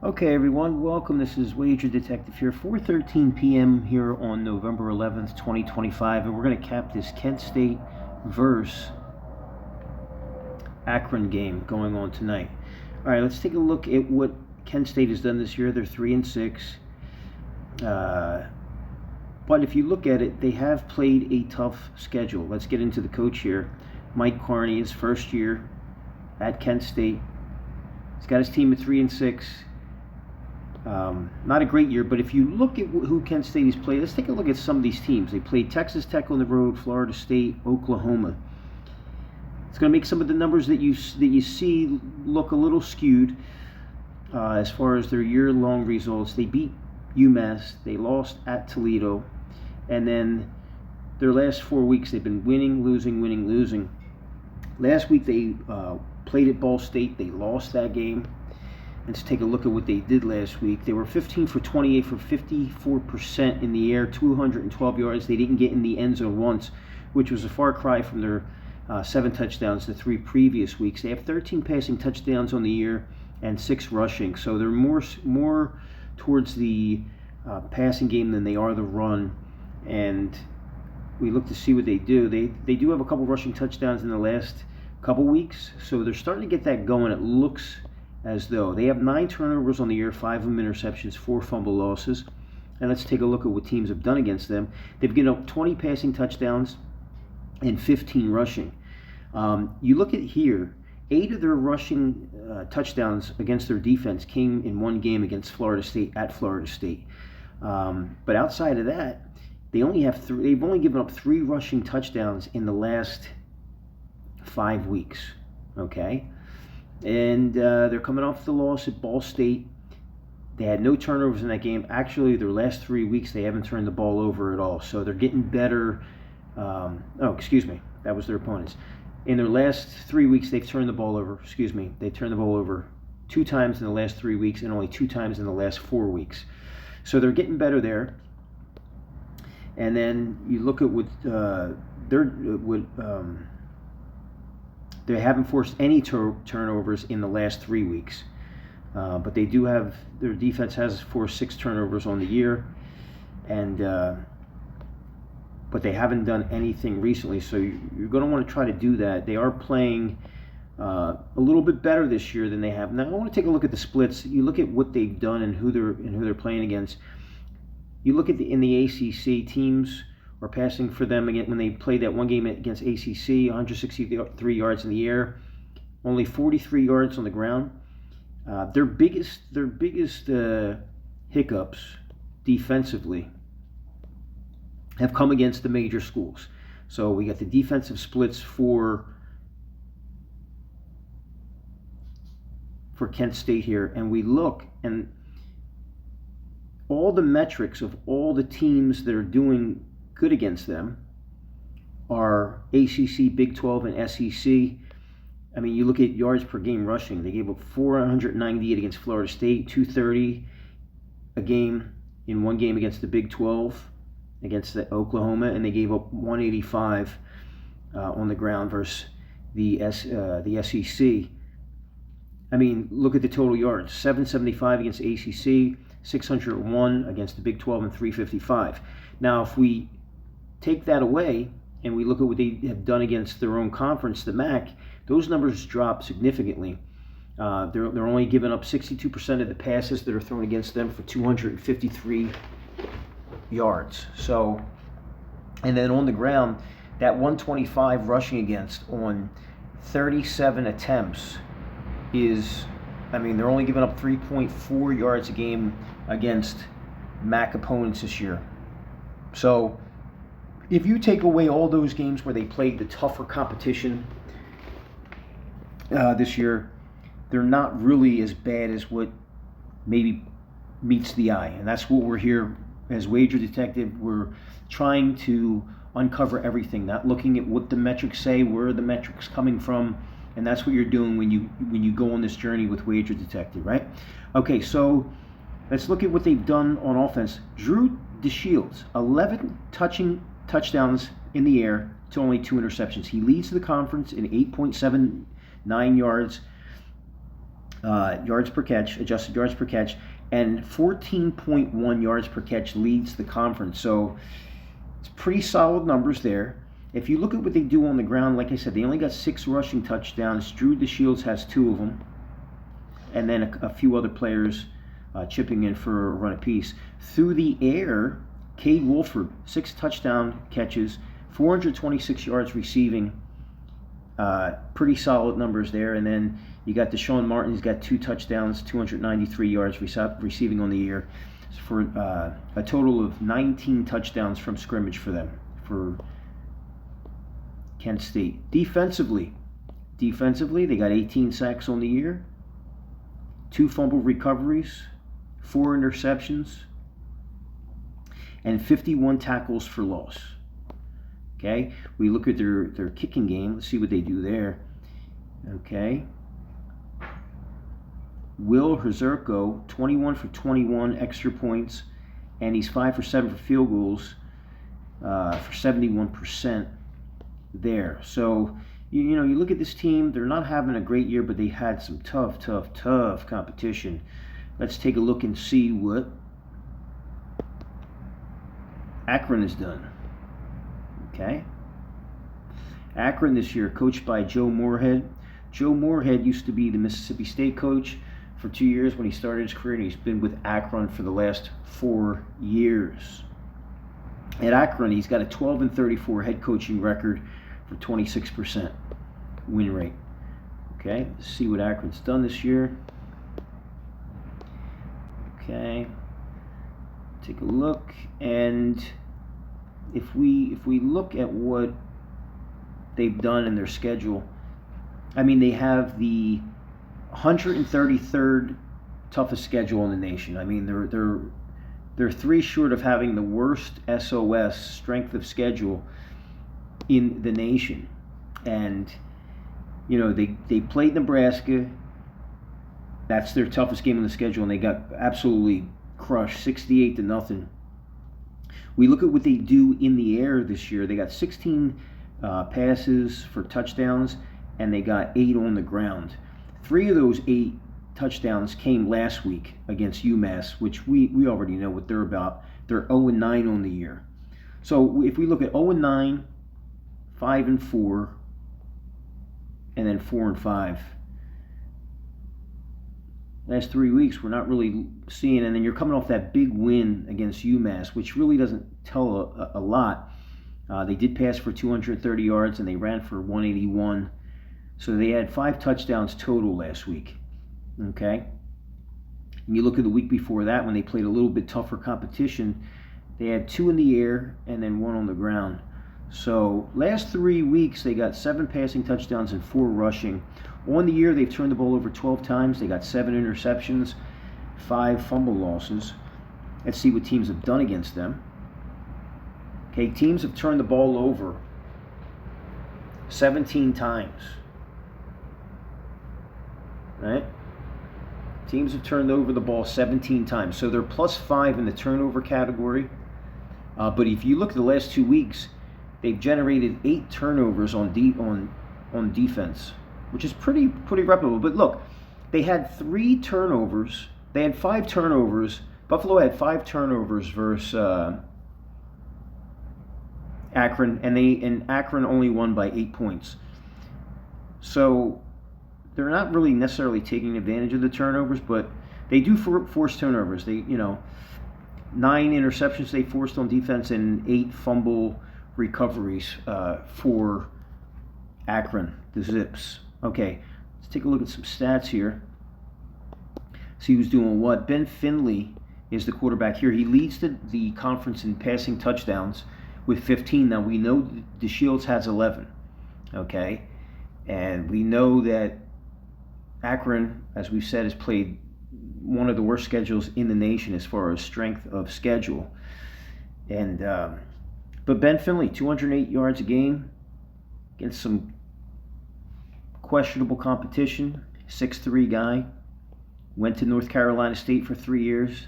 Okay, everyone, welcome. This is Wager Detective here, 4:13 p.m. here on November 11th, 2025, and we're going to cap this Kent State versus Akron game going on tonight. All right, let's take a look at what Kent State has done this year. They're 3-6, but if you look at it, they have played a tough schedule. Let's get into the coach here, Mike Carney, his first year at Kent State. He's got his team at 3-6. Not a great year, but if you look at who Kent State has played, let's take a look at some of these teams. They played Texas Tech on the road, Florida State, Oklahoma. It's going to make some of the numbers that you see look a little skewed as far as their year-long results. They beat UMass, they lost at Toledo, and then their last 4 weeks they've been winning, losing, winning, losing. Last week they played at Ball State. They lost that game. Let's take a look at what they did last week. They were 15 for 28 for 54% in the air, 212 yards. They didn't get in the end zone once, which was a far cry from their 7 touchdowns the 3 previous weeks. They have 13 passing touchdowns on the year and 6 rushing. So they're more towards the passing game than they are the run. And we look to see what they do. They do have a couple rushing touchdowns in the last couple weeks, so they're starting to get that going. It looks as though they have 9 turnovers on the year, 5 of them interceptions, 4 fumble losses. And let's take a look at what teams have done against them. They've given up 20 passing touchdowns and 15 rushing. You look at here, 8 of their rushing touchdowns against their defense came in one game against Florida State at Florida State. But outside of that, they've only given up 3 rushing touchdowns in the last 5 weeks. Okay. And they're coming off the loss at Ball State. They had no turnovers in that game. Actually, their last 3 weeks, they haven't turned the ball over at all. So they're getting better. That was their opponents. In their last 3 weeks, they've turned the ball over. They turned the ball over 2 times in the last 3 weeks and only 2 times in the last 4 weeks. So they're getting better there. And then you look at what they haven't forced any turnovers in the last 3 weeks. But they do have, their defense has forced 6 turnovers on the year. And but they haven't done anything recently. So you're going to want to try to do that. They are playing a little bit better this year than they have. Now I want to take a look at the splits. You look at what they've done and who they're playing against. You look at in the ACC, teams are passing for them again when they played that one game against ACC, 163 yards in the air, only 43 yards on the ground. Their biggest hiccups defensively have come against the major schools. So we got the defensive splits for Kent State here, and we look, and all the metrics of all the teams that are doing good against them are ACC, Big 12, and SEC. I mean, you look at yards per game rushing. They gave up 498 against Florida State, 230 a game in one game against the Big 12, against the Oklahoma, and they gave up 185 on the ground versus the SEC. I mean, look at the total yards: 775 against the ACC, 601 against the Big 12, and 355. Now, if we take that away and we look at what they have done against their own conference, the MAC, those numbers drop significantly. They're only giving up 62% of the passes that are thrown against them for 253 yards. So, and then on the ground, that 125 rushing against on 37 attempts is, I mean, they're only giving up 3.4 yards a game against MAC opponents this year. So if you take away all those games where they played the tougher competition this year, they're not really as bad as what maybe meets the eye. And that's what we're here as Wager Detective. We're trying to uncover everything, not looking at what the metrics say, where are the metrics coming from. And that's what you're doing when you go on this journey with Wager Detective, right? Okay, so let's look at what they've done on offense. Drew DeShields, 11 touchdowns in the air to only 2 interceptions. He leads the conference in 8.79 yards yards per catch, adjusted yards per catch, and 14.1 yards per catch leads the conference. So it's pretty solid numbers there. If you look at what they do on the ground, like I said, they only got 6 rushing touchdowns. Drew DeShields has 2 of them, and then a few other players chipping in for a run apiece. Through the air, Cade Wolford, 6 touchdown catches, 426 yards receiving. Pretty solid numbers there. And then you got Deshaun Martin, he's got 2 touchdowns, 293 yards receiving on the year, for a total of 19 touchdowns from scrimmage for them, for Kent State. Defensively, they got 18 sacks on the year, 2 fumble recoveries, 4 interceptions, and 51 tackles for loss. Okay, we look at their kicking game. Let's see what they do there. Okay, Will Hrzerko, 21 for 21 extra points, and he's 5 for 7 for field goals, for 71% there. So you look at this team, they're not having a great year, but they had some tough competition. Let's take a look and see what Akron has done. Okay. Akron this year, coached by Joe Moorhead. Joe Moorhead used to be the Mississippi State coach for 2 years when he started his career, and he's been with Akron for the last 4 years. At Akron, he's got a 12-34 head coaching record for 26% win rate. Okay, let's see what Akron's done this year. Okay, take a look, and if we look at what they've done in their schedule, I mean, they have the 133rd toughest schedule in the nation. I mean, they're 3 short of having the worst SOS, strength of schedule, in the nation. And they played Nebraska. That's their toughest game on the schedule, and they got absolutely crushed, 68-0. We look at what they do in the air this year. They got 16 passes for touchdowns, and they got 8 on the ground. 3 of those 8 touchdowns came last week against UMass, which we already know what they're about. They're 0-9 on the year. So if we look at 0-9, 5-4, and then 4-5. Last 3 weeks, we're not really seeing, and then you're coming off that big win against UMass, which really doesn't tell a lot. They did pass for 230 yards, and they ran for 181. So they had 5 touchdowns total last week. Okay? And you look at the week before that, when they played a little bit tougher competition, they had 2 in the air and then 1 on the ground. So last 3 weeks, they got 7 passing touchdowns and 4 rushing. On the year, they've turned the ball over 12 times. They got 7 interceptions, 5 fumble losses. Let's see what teams have done against them. Okay, teams have turned the ball over 17 times. Right? Teams have turned over the ball 17 times. So they're +5 in the turnover category. But if you look at the last 2 weeks, they've generated 8 turnovers on defense, which is pretty reputable. But look, they had 3 turnovers. They had 5 turnovers. Buffalo had 5 turnovers versus Akron, and Akron only won by 8 points. So they're not really necessarily taking advantage of the turnovers, but they do force turnovers. They, 9 interceptions they forced on defense and 8 fumble recoveries for Akron, the Zips. Okay, let's take a look at some stats here. See who's doing what. Ben Finley is the quarterback here. He leads the conference in passing touchdowns with 15. Now, we know DeShields has 11, okay? And we know that Akron, as we've said, has played one of the worst schedules in the nation as far as strength of schedule. And but Ben Finley, 208 yards a game against some questionable competition. 6'3" guy. Went to North Carolina State for 3 years.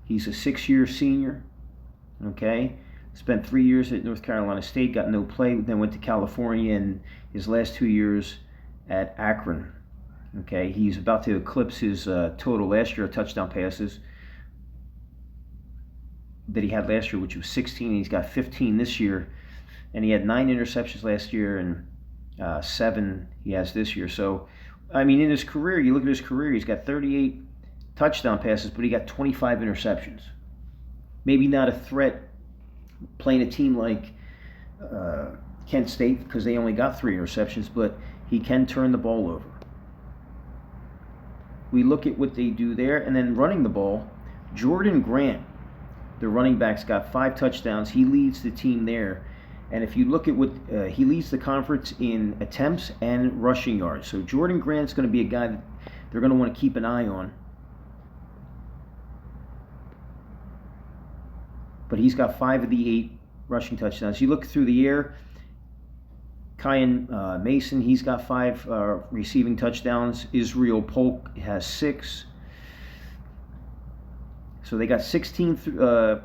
He's a 6-year senior. Okay? Spent 3 years at North Carolina State, got no play, then went to California, and his last 2 years at Akron. Okay, he's about to eclipse his total last year of touchdown passes that he had last year, which was 16. He's got 15 this year, and he had 9 interceptions last year and 7 he has this year. So, I mean, in his career, you look at his career, he's got 38 touchdown passes, but he got 25 interceptions. Maybe not a threat playing a team like Kent State because they only got 3 interceptions, but he can turn the ball over. We look at what they do there, and then running the ball, Jordan Grant, the running back's got 5 touchdowns. He leads the team there. And if you look at what he leads the conference in attempts and rushing yards. So Jordan Grant's going to be a guy that they're going to want to keep an eye on. But he's got 5 of the 8 rushing touchdowns. You look through the air, Kyan Mason, he's got 5 receiving touchdowns. Israel Polk has 6. So they got 16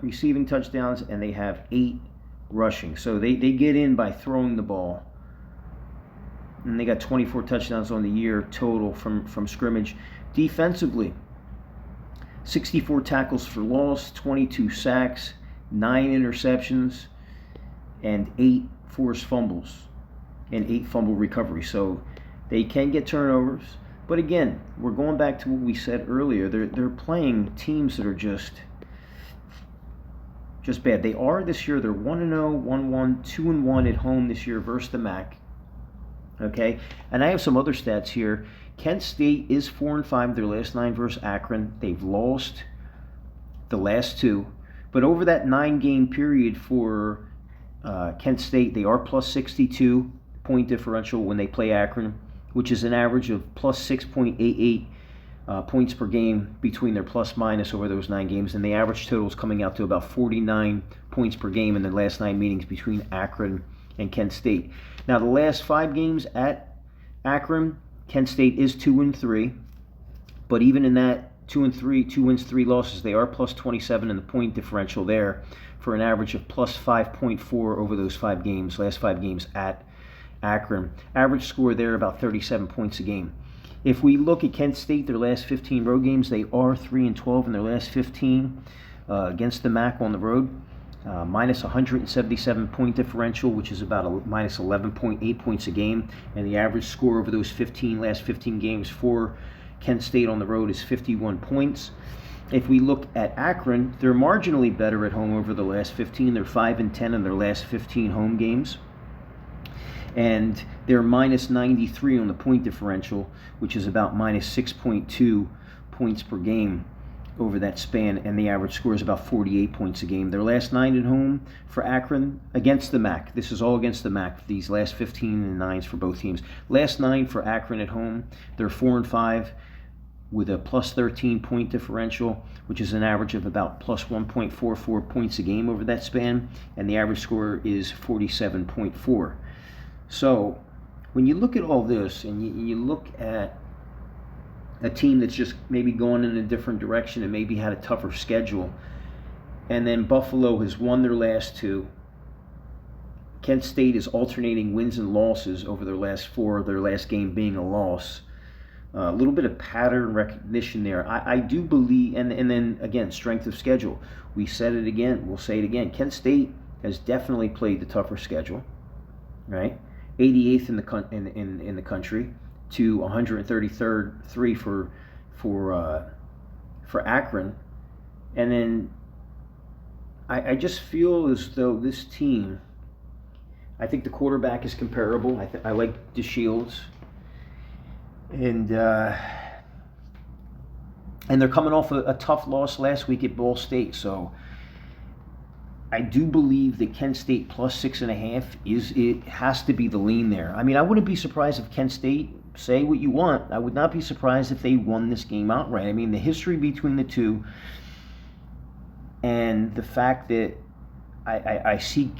receiving touchdowns, and they have 8 rushing. So they get in by throwing the ball. And they got 24 touchdowns on the year total from scrimmage. Defensively, 64 tackles for loss, 22 sacks, 9 interceptions, and 8 forced fumbles, and 8 fumble recoveries. So they can get turnovers. But again, we're going back to what we said earlier. They're playing teams that are just bad. They are this year. They're 1-0, 1-1, 2-1 at home this year versus the MAC. Okay, and I have some other stats here. Kent State is 4-5 their last 9 versus Akron. They've lost the last 2, but over that 9-game period for Kent State, they are plus 62 point differential when they play Akron, which is an average of plus 6.88 points per game between their plus minus over those 9 games, and the average total is coming out to about 49 points per game in the last 9 meetings between Akron and Kent State. Now, the last 5 games at Akron, Kent State is 2-3, but even in that 2-3, 2 wins, 3 losses, they are plus 27 in the point differential there for an average of plus 5.4 over those 5 games, last 5 games at Akron. Average score there about 37 points a game. If we look at Kent State, their last 15 road games, they are 3-12 in their last 15 against the MAC on the road. Minus 177 point differential, which is about a minus 11.8 points a game, and the average score over those last 15 games for Kent State on the road is 51 points. If we look at Akron, they're marginally better at home over the last 15. They're 5-10 in their last 15 home games, and they're minus 93 on the point differential, which is about minus 6.2 points per game over that span, and the average score is about 48 points a game. Their last 9 at home for Akron against the MAC. This is all against the MAC, these last 15 and 9s for both teams. Last 9 for Akron at home, they're 4-5 with a plus 13 point differential, which is an average of about plus 1.44 points a game over that span, and the average score is 47.4. So when you look at all this and you look at a team that's just maybe going in a different direction and maybe had a tougher schedule, and then Buffalo has won their last 2. Kent State is alternating wins and losses over their last 4, their last game being a loss. A little bit of pattern recognition there. I do believe, and then again, strength of schedule. We said it again, we'll say it again. Kent State has definitely played the tougher schedule, right? 88th in the country to 133rd for Akron, and then I just feel as though this team, I think the quarterback is comparable. I like DeShields, and they're coming off a tough loss last week at Ball State, so I do believe that Kent State plus 6.5 has to be the lean there. I mean, I wouldn't be surprised if Kent State, say what you want, I would not be surprised if they won this game outright. I mean, the history between the two and the fact that I see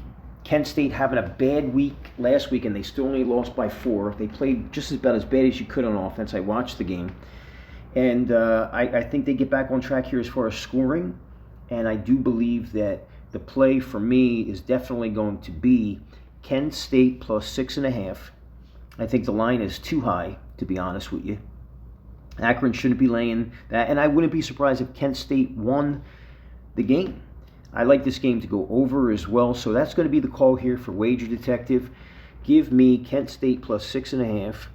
Kent State having a bad week last week and they still only lost by 4. They played just about as bad as you could on offense. I watched the game. And I think they get back on track here as far as scoring. And I do believe that the play for me is definitely going to be Kent State plus 6.5. I think the line is too high, to be honest with you. Akron shouldn't be laying that, and I wouldn't be surprised if Kent State won the game. I like this game to go over as well, so that's going to be the call here for Wager Detective. Give me Kent State plus 6.5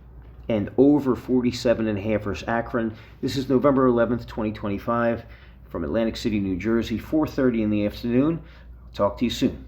and over 47.5 versus Akron. This is November 11th, 2025 from Atlantic City, New Jersey, 4:30 in the afternoon. Talk to you soon.